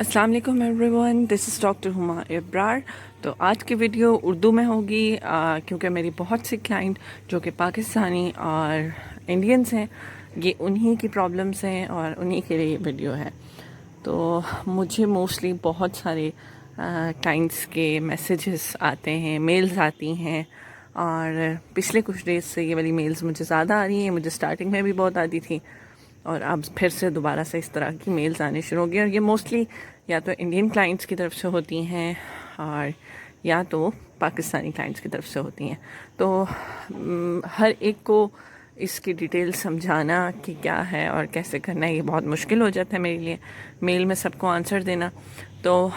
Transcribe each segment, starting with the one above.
अस्सलाम वालेकुम everyone, this is doctor Huma Ibrar. तो आज की वीडियो उर्दू में होगी क्योंकि मेरी बहुत सी क्लाइंट जो कि पाकिस्तानी और इंडियंस हैं, ये उन्हीं की प्रॉब्लम्स हैं और उन्हीं के लिए ये वीडियो है। तो मुझे मोस्टली बहुत सारे क्लाइंट्स के मैसेजेस आते हैं, मेल्स आती हैं, और पिछले कुछ डेज से ये वाली मेल्स मुझे ज़्यादा आ रही हैं। मुझे स्टार्टिंग में भी बहुत आती थी और अब फिर से दोबारा से इस तरह की मेल्स आने शुरू हो गई, और ये मोस्टली या तो इंडियन क्लाइंट्स की तरफ से होती हैं और या तो पाकिस्तानी क्लाइंट्स की तरफ से होती हैं। तो हर एक को इसकी डिटेल समझाना कि क्या है और कैसे करना है, ये बहुत मुश्किल हो जाता है मेरे लिए, मेल में सबको आंसर देना। तो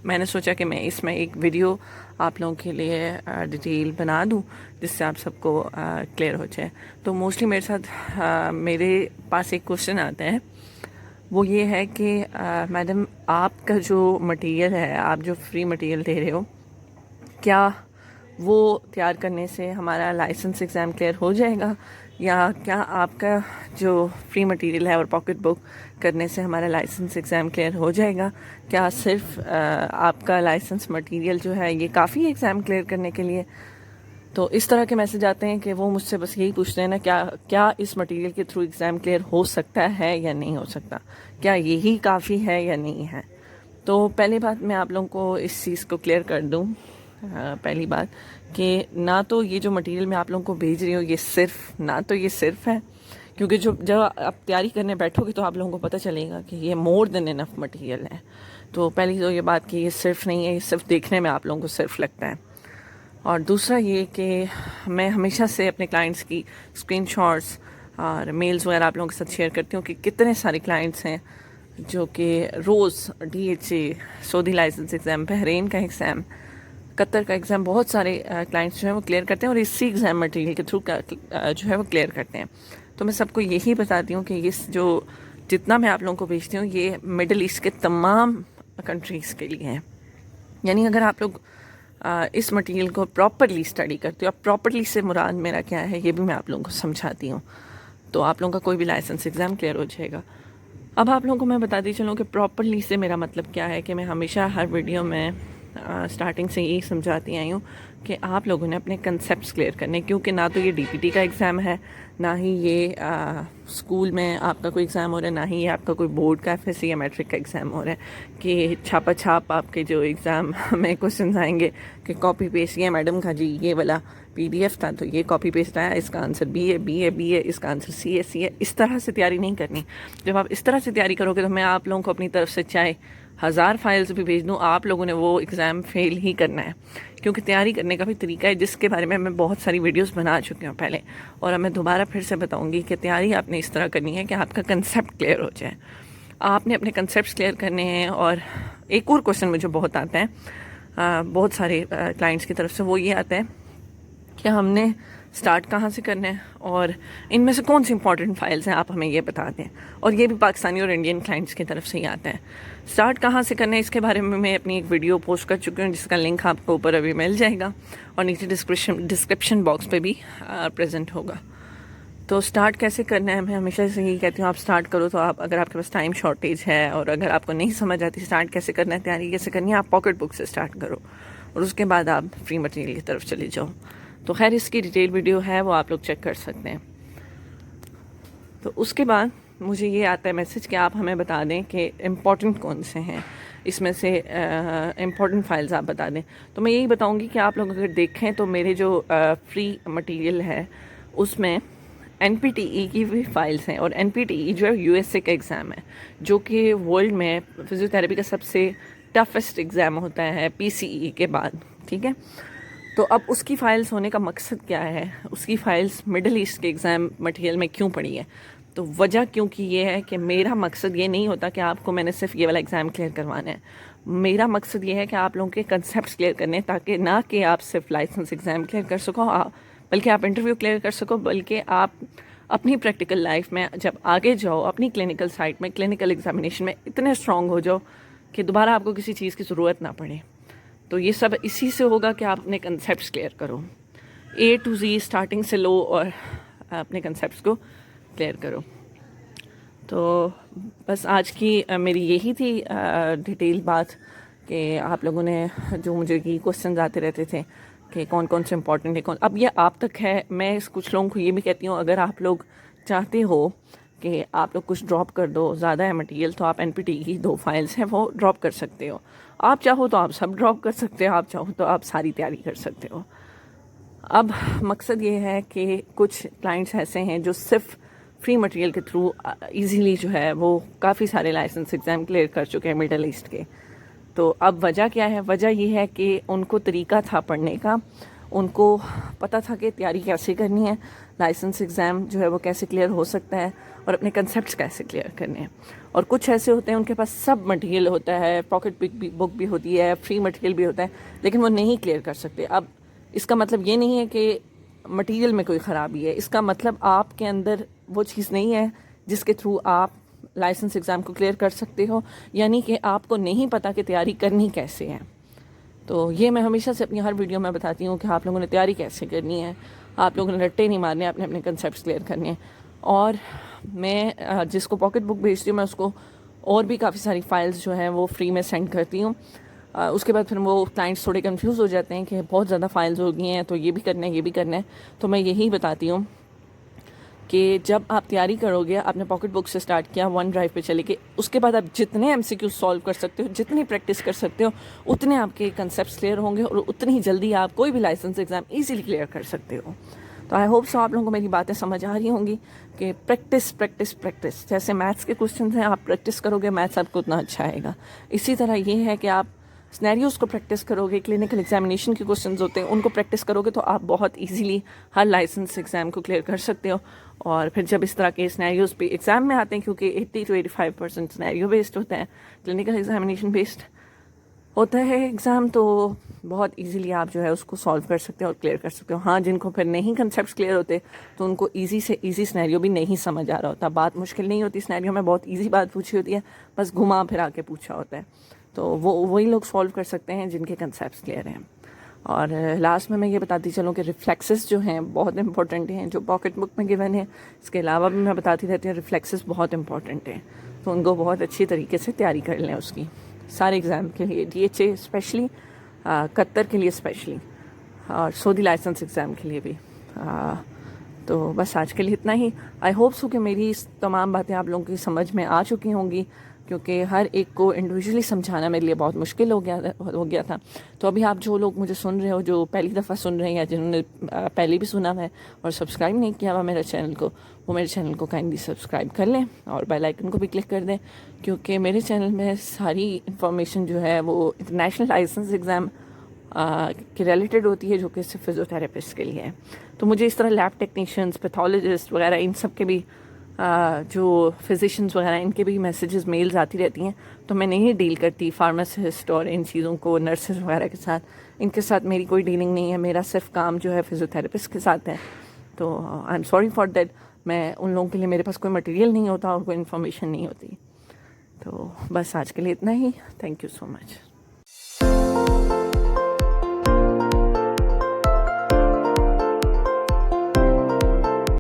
मैंने सोचा कि मैं इसमें एक वीडियो आप लोगों के लिए डिटेल बना दूं जिससे आप सबको क्लियर हो जाए। तो मोस्टली मेरे साथ मेरे पास एक क्वेश्चन आता है, वो ये है कि मैडम आपका जो मटेरियल है, आप जो फ्री मटेरियल दे रहे हो, क्या वो तैयार करने से हमारा लाइसेंस एग्ज़ाम क्लियर हो जाएगा, या क्या आपका जो फ्री मटेरियल है और पॉकेट बुक करने से हमारा लाइसेंस एग्ज़ाम क्लियर हो जाएगा? क्या सिर्फ आपका लाइसेंस मटेरियल जो है ये काफ़ी है एग्ज़ाम क्लियर करने के लिए? तो इस तरह के मैसेज आते हैं कि वो मुझसे बस यही पूछते हैं ना, क्या इस मटेरियल के थ्रू एग्ज़ाम क्लियर हो सकता है या नहीं हो सकता, क्या यही काफ़ी है या नहीं है। तो पहली बात मैं आप लोगों को इस चीज़ को क्लियर कर दूं, पहली बात कि ना तो ये जो मटेरियल मैं आप लोगों को भेज रही हूँ ये सिर्फ है, क्योंकि जब आप तैयारी करने बैठोगे तो आप लोगों को पता चलेगा कि ये मोर देन इनफ मटेरियल है। तो पहली तो ये बात कि ये सिर्फ नहीं है, ये सिर्फ देखने में आप लोगों को सिर्फ लगता है। और दूसरा ये कि मैं हमेशा से अपने क्लाइंट्स की स्क्रीनशॉट्स और मेल्स वगैरह आप लोगों के साथ शेयर करती हूँ कि कितने सारे क्लाइंट्स हैं जो कि रोज़ DHA, Saudi licence exam, Bahrain का एग्ज़ाम, कतर का एग्ज़ाम, बहुत सारे क्लाइंट्स जो हैं वो क्लियर करते हैं और इसी एग्ज़ाम मटेरियल के थ्रू जो है वो क्लियर करते हैं। तो मैं सबको यही बताती हूँ कि ये जो जितना मैं आप लोगों को भेजती हूँ ये मिडल ईस्ट के तमाम कंट्रीज़ के लिए है। यानी अगर आप लोग इस मटेरियल को प्रॉपरली स्टडी करते हो, अब प्रॉपरली से मुराद मेरा क्या है ये भी मैं आप लोगों को समझाती हूँ, तो आप लोगों का कोई भी लाइसेंस एग्ज़ाम क्लियर हो जाएगा। अब आप लोगों को मैं बताती चलूँ कि प्रॉपरली से मेरा मतलब क्या है, कि मैं हमेशा हर वीडियो में स्टार्टिंग से यही समझाती आई हूँ कि आप लोगों ने अपने कंसेप्ट्स क्लियर करने, क्योंकि ना तो ये DPT का एग्ज़ाम है, ना ही ये स्कूल में आपका कोई एग्ज़ाम हो रहा है, ना ही ये आपका कोई बोर्ड का FSC या मैट्रिक का एग्ज़ाम हो रहा है कि छापा छाप आपके जो एग्ज़ाम में क्वेश्चन आएंगे कि कॉपी पेस्ट, ये मैडम का जी ये वाला PDF था तो ये कॉपी पेस्ट आया, इसका आंसर B है, इसका आंसर C है। इस तरह से तैयारी नहीं करनी। जब आप इस तरह से तैयारी करोगे तो मैं आप लोगों को अपनी तरफ से चाहे 1000 फाइल्स भी भेज दूँ, आप लोगों ने वो एग्ज़ाम फेल ही करना है, क्योंकि तैयारी करने का भी तरीका है जिसके बारे में मैं बहुत सारी वीडियोस बना चुकी हूँ पहले, और अब मैं दोबारा फिर से बताऊँगी कि तैयारी आपने इस तरह करनी है कि आपका कंसेप्ट क्लियर हो जाए। आपने अपने कंसेप्ट क्लियर करने हैं। और एक और क्वेश्चन मुझे बहुत आता है बहुत सारे क्लाइंट्स की तरफ से, वो ये आता है कि हमने स्टार्ट कहाँ से करना है और इनमें से कौन सी इंपॉर्टेंट फाइल्स हैं, आप हमें ये बता दें। और ये भी पाकिस्तानी और इंडियन क्लाइंट्स की तरफ से ही आता है। स्टार्ट कहाँ से करना है इसके बारे में मैं अपनी एक वीडियो पोस्ट कर चुकी हूँ, जिसका लिंक आपको ऊपर अभी मिल जाएगा और नीचे डिस्क्रिप्शन बॉक्स पे भी प्रेजेंट होगा। तो स्टार्ट कैसे करना है, मैं हमेशा से यही कहती हूँ, आप स्टार्ट करो। तो आप अगर आपके पास टाइम शॉर्टेज है और अगर आपको नहीं समझ आती स्टार्ट कैसे करना है, तैयारी कैसे करनी है, आप पॉकेट बुक से स्टार्ट करो और उसके बाद आप फ्री मटेरियल की तरफ चले जाओ। तो खैर इसकी डिटेल वीडियो है, वो आप लोग चेक कर सकते हैं। तो उसके बाद मुझे ये आता है मैसेज कि आप हमें बता दें कि इम्पॉर्टेंट कौन से हैं, इसमें से इम्पॉर्टेंट फाइल्स आप बता दें। तो मैं यही बताऊंगी कि आप लोग अगर देखें तो मेरे जो फ्री मटेरियल है उसमें NPTE की भी फाइल्स हैं, और NPTE जो है USA का एग्ज़ाम है, जो कि वर्ल्ड में फिजियोथेरेपी का सबसे टफेस्ट एग्ज़ाम होता है PCE के बाद, ठीक है। तो अब उसकी फ़ाइल्स होने का मकसद क्या है, उसकी फ़ाइल्स मिडल ईस्ट के एग्ज़ाम मटेरियल में क्यों पड़ी है? तो वजह क्योंकि ये है कि मेरा मकसद ये नहीं होता कि आपको मैंने सिर्फ ये वाला एग्ज़ाम क्लियर करवाना है। मेरा मकसद ये है कि आप लोगों के कंसेप्ट्स क्लियर करने, ताकि ना कि आप सिर्फ लाइसेंस एग्ज़ाम क्लियर कर सको, बल्कि आप इंटरव्यू क्लियर कर सको, बल्कि आप अपनी प्रैक्टिकल लाइफ में जब आगे जाओ, अपनी क्लिनिकल साइट में, क्लिनिकल एग्जामिनेशन में इतने स्ट्रॉन्ग हो जाओ कि दोबारा आपको किसी चीज़ की ज़रूरत ना पड़े। तो ये सब इसी से होगा कि आप अपने कंसेप्ट्स क्लियर करो, A to Z स्टार्टिंग से लो, और अपने कंसेप्ट्स को क्लियर करो। تو بس آج کی میری یہی تھی ڈیٹیل بات کہ آپ لوگوں نے جو مجھے یہ کوشچنز آتے رہتے تھے کہ کون کون سے امپورٹنٹ ہے اب یہ آپ تک ہے. میں کچھ لوگوں کو یہ بھی کہتی ہوں اگر آپ لوگ چاہتے ہو کہ آپ لوگ کچھ ڈراپ کر دو, زیادہ ہے مٹیریل, تو آپ NPT کی 2 فائلز ہیں وہ ڈراپ کر سکتے ہو. آپ چاہو تو آپ سب ڈراپ کر سکتے ہو, آپ چاہو تو آپ ساری تیاری کر سکتے ہو. اب مقصد یہ ہے کہ کچھ کلائنٹس ایسے ہیں جو صرف فری مٹیریل کے تھرو ایزیلی جو ہے وہ کافی سارے لائسنس ایگزام کلیئر کر چکے ہیں مڈل ایسٹ کے. تو اب وجہ کیا ہے؟ وجہ یہ ہے کہ ان کو طریقہ تھا پڑھنے کا, ان کو پتہ تھا کہ تیاری کیسے کرنی ہے, لائسنس ایگزام جو ہے وہ کیسے کلیئر ہو سکتا ہے, اور اپنے کنسیپٹس کیسے کلیئر کرنے ہیں. اور کچھ ایسے ہوتے ہیں ان کے پاس سب مٹیریل ہوتا ہے, پاکٹ بک بھی ہوتی ہے, فری مٹیریل بھی ہوتا ہے, لیکن وہ نہیں کلیئر کر سکتے. اب اس کا مطلب یہ نہیں ہے کہ مٹیریل میں کوئی خرابی ہے, اس کا مطلب آپ کے اندر وہ چیز نہیں ہے جس کے تھرو آپ لائسنس ایگزام کو کلیئر کر سکتے ہو, یعنی کہ آپ کو نہیں پتہ کہ تیاری کرنی کیسے ہے. تو یہ میں ہمیشہ سے اپنی ہر ویڈیو میں بتاتی ہوں کہ آپ لوگوں نے تیاری کیسے کرنی ہے, آپ لوگوں نے رٹے نہیں مارنے, اپنے اپنے کنسیپٹس کلیئر کرنے ہیں. اور میں جس کو پاکٹ بک بھیجتی ہوں میں اس کو اور بھی کافی ساری فائلز جو ہیں وہ فری میں سینڈ کرتی ہوں. اس کے بعد پھر وہ کلائنٹس تھوڑے کنفیوز ہو جاتے ہیں کہ بہت زیادہ فائلز ہو گئی ہیں تو یہ بھی کرنا ہے یہ بھی کرنا ہے. تو میں یہی بتاتی ہوں کہ جب آپ تیاری کرو گے, آپ نے پاکٹ بک سے سٹارٹ کیا, ون ڈرائیو پہ چلے گئے, اس کے بعد آپ جتنے MCQ سالو کر سکتے ہو, جتنی پریکٹس کر سکتے ہو, اتنے آپ کے کنسیپٹس کلیئر ہوں گے اور اتنی جلدی آپ کوئی بھی لائسنس ایگزام ایزیلی کلیئر کر سکتے ہو. تو آئی ہوپ سو آپ لوگوں کو میری باتیں سمجھ آ رہی ہوں گی کہ پریکٹس جیسے میتھس کے کوشچنز ہیں, آپ پریکٹس کرو گے میتھس آپ کو اتنا اچھا آئے گا. اسی طرح یہ ہے کہ آپ سنیریوز کو پریکٹس کرو گے, کلینکل ایگزامینیشن کے کوشچنز ہوتے ہیں ان کو پریکٹس کرو گے تو آپ بہت ایزیلی ہر لائسنس ایگزام کو کلیئر کر سکتے ہو. اور پھر جب اس طرح کے سنیریوز پہ ایگزام میں آتے ہیں, کیونکہ 80 to 85% سنیریو بیسڈ ہوتا ہے, کلینکل ایگزامینیشن بیسڈ ہوتا ہے ایگزام, تو بہت ایزیلی آپ جو ہے اس کو سالو کر سکتے ہو اور کلیئر کر سکتے ہو. ہاں جن کو پھر نہیں کنسیپٹس کلیئر ہوتے تو ان کو ایزی سے ایزی سنیریو بھی نہیں سمجھ آ رہا ہوتا. بات مشکل نہیں ہوتی سنیریو میں, بہت ایزی بات پوچھی ہوتی ہے, بس گھما پھرا کے پوچھا ہوتا ہے. تو وہی لوگ سالو کر سکتے ہیں جن کے کنسیپٹس کلیئر ہیں. اور لاسٹ میں یہ بتاتی چلوں کہ ریفلیکسز جو ہیں بہت امپورٹنٹ ہیں, جو پاکٹ بک میں گیون ہیں. اس کے علاوہ بھی میں بتاتی رہتی ہوں ریفلیکسز بہت امپورٹنٹ ہیں, تو ان کو بہت اچھی طریقے سے تیاری کر لیں اس کی سارے ایگزام کے لیے, DHA اسپیشلی, قطر کے لیے اسپیشلی, اور سعودی لائسنس ایگزام کے لیے بھی. تو بس آج کے لیے اتنا ہی. آئی ہوپ سو کہ میری تمام باتیں آپ لوگوں کی سمجھ میں آ چکی ہوں گی, کیونکہ ہر ایک کو انڈیویجولی سمجھانا میرے لیے بہت مشکل ہو گیا تھا. تو ابھی آپ جو لوگ مجھے سن رہے ہو, جو پہلی دفعہ سن رہے ہیں یا جنہوں نے پہلے بھی سنا ہے اور سبسکرائب نہیں کیا ہوا میرے چینل کو, وہ میرے چینل کو کائنڈلی سبسکرائب کر لیں اور بیل آئکن کو بھی کلک کر دیں, کیونکہ میرے چینل میں ساری انفارمیشن جو ہے وہ انٹرنیشنل لائسنس ایگزام کے ریلیٹڈ ہوتی ہے, جو کہ صرف فزیوتھراپسٹ کے لیے ہے. تو مجھے اس طرح لیب ٹیکنیشینس, پیتھولوجسٹ وغیرہ ان سب کے بھی جو فزیشینس وغیرہ ان کے بھی میسیجز میلز آتی رہتی ہیں, تو میں نہیں ڈیل کرتی فارماسسٹ اور ان چیزوں کو, نرسز وغیرہ کے ساتھ. ان کے ساتھ میری کوئی ڈیلنگ نہیں ہے, میرا صرف کام جو ہے فزیوتھراپسٹ کے ساتھ ہے. تو I am sorry for that. میں ان لوگوں کے لیے میرے پاس کوئی مٹیریل نہیں ہوتا اور کوئی انفارمیشن نہیں ہوتی. تو بس آج کے لیے اتنا ہی. Thank you so much.